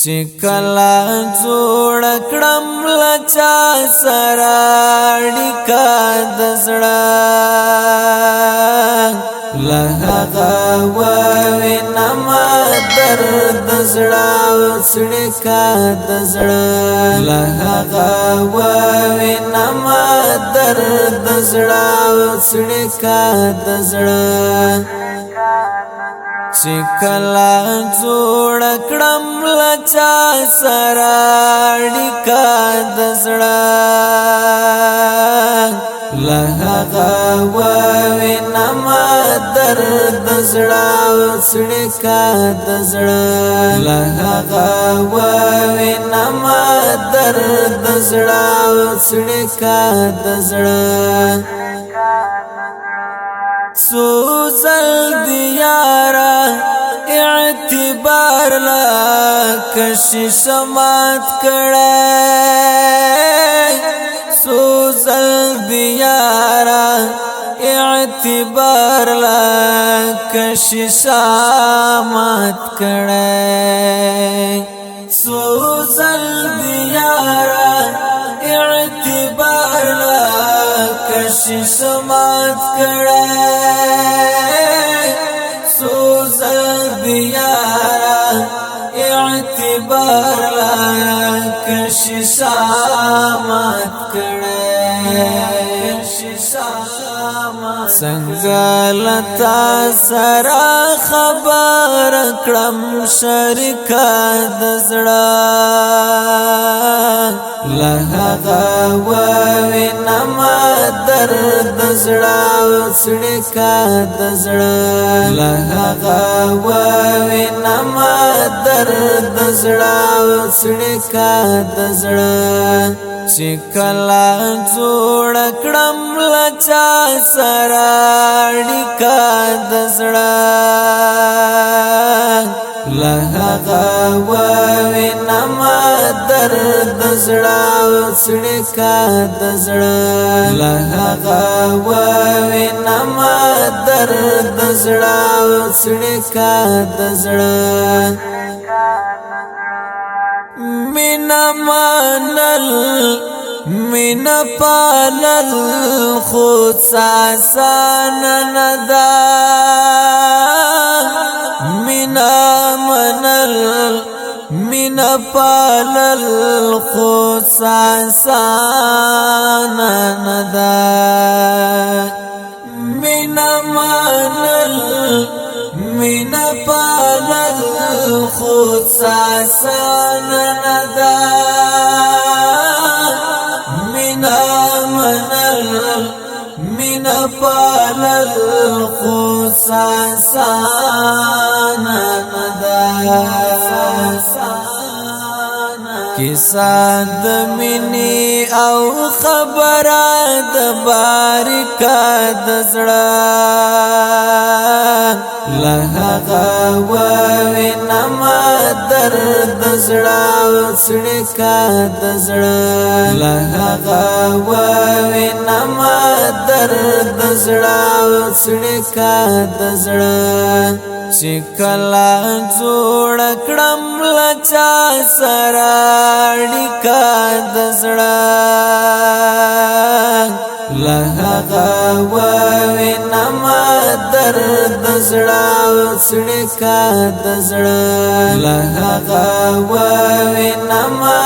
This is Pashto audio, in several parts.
شکلا جوړ کړم لچا سراړی کا دزړه لهغه وینما درد زړه وسړی کا دزړه لهغه وینما درد زړه وسړی کا دزړه شکلا جوړ کړم لچا سراړی کا دزړه لهغه وینما درد زړه وسړی کا دزړه لهغه وینما درد زړه وسړی کا دزړه سوزل دیارا اعتبار لا کشش مات کړه سوزل دیارا اعتبار لا کشش مات کړه سوزل دیارا اعتبار لا کشش مات کړه سوزل دیارا اعتبار لا کشش مات کړه سنگلتا سرا خبر کړم شریکا دزړه لهغه وینما درد زړه وسړی کا دزړه لهغه وینما درد زړه وسړی کا دزړه شکلا جوړ کړم لچا سراړی کا دزړه لهغه وینما درد زړه وسړی کا دزړه لهغه وینما درد زړه وسړی کا دزړه مینا مانل مینا پالل خود ساسان ندا مینا منل مینا پالل خود ساسان ندا مینا مانل مینا پالل خود ساسان ندا مینا منل مینا پالل خود ساسان ندا کیسا د مینی او خبره د باریکا دزړه لهغه وینما درد زړه وسړی کا دزړه لهغه وینما درد زړه وسړی کا دزړه شکلا جوړ کړم لچا سراړی کا دزړه لهغه وینما درد زړه وسړی کا دزړه لهغه وینما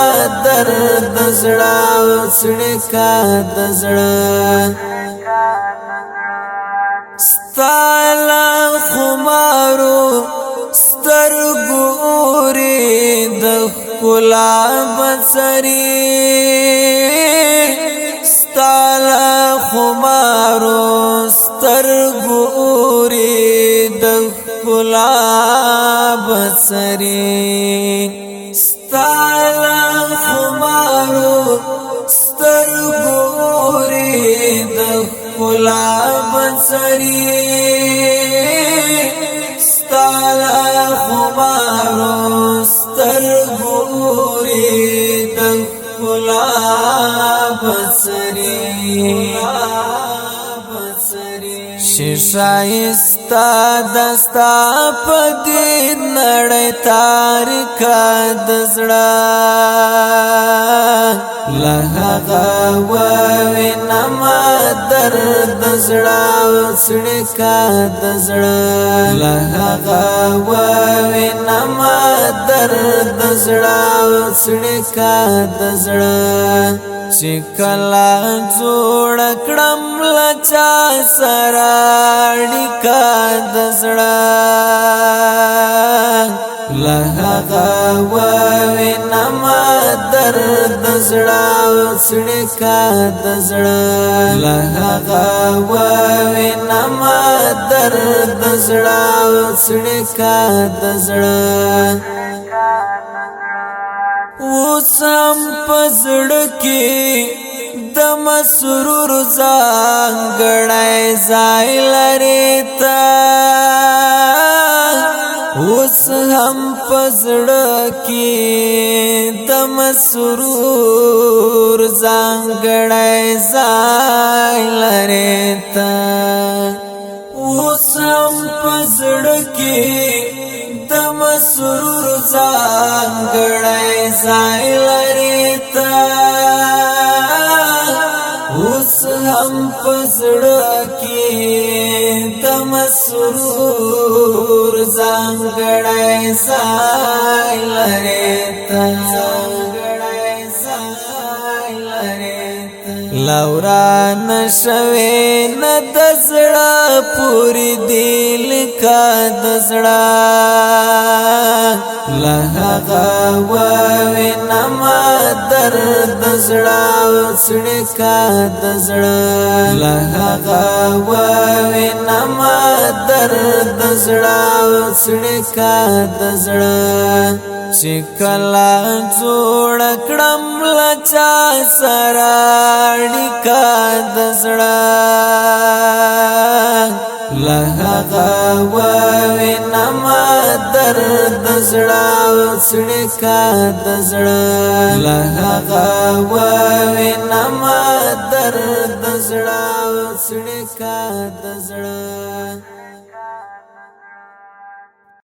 درد زړه وسړی کا دزړه ستالا خمارو سترګوري د ښکلا بصری ستالا خمارو سترګوري د ښکلا بصری ستالا خمارو سترګوري د ښکلا بصری ستالا خمارو سترګوري د ښکلا بصری شایستا دستا پدې نړۍ تاریخ د زړه له هغه وینم درد زړه سړکا د زړه له هغه وینم درد زړه سړکا د زړه چې کله جوړ کړم لچا سره اړیکه د زړه له هغه وینم درد زړه سړکا د زړه له هغه وینم درد زړه سړکا د زړه وسم پزړ کې د مسرور ځانګړی ځای لري تا اوس هم پزړ کې د مسرور ځانګړی ځای لري تا اوس هم پزړ کې د مسرور ځانګړی ځای لري تا اوس هم پزړه کې د مسرور ځانګړی ځای لري تا لورا نشوي نه د زړه پوری دل کا د زړه له هغه وینم درد زړه سړکا د زړه له هغه وینم درد زړه سړکا د زړه چې کله جوړ کړم لچا سره اړیکه د زړه له هغه وینم درد زړه سړکا د زړه له هغه وینم درد زړه سړکا د زړه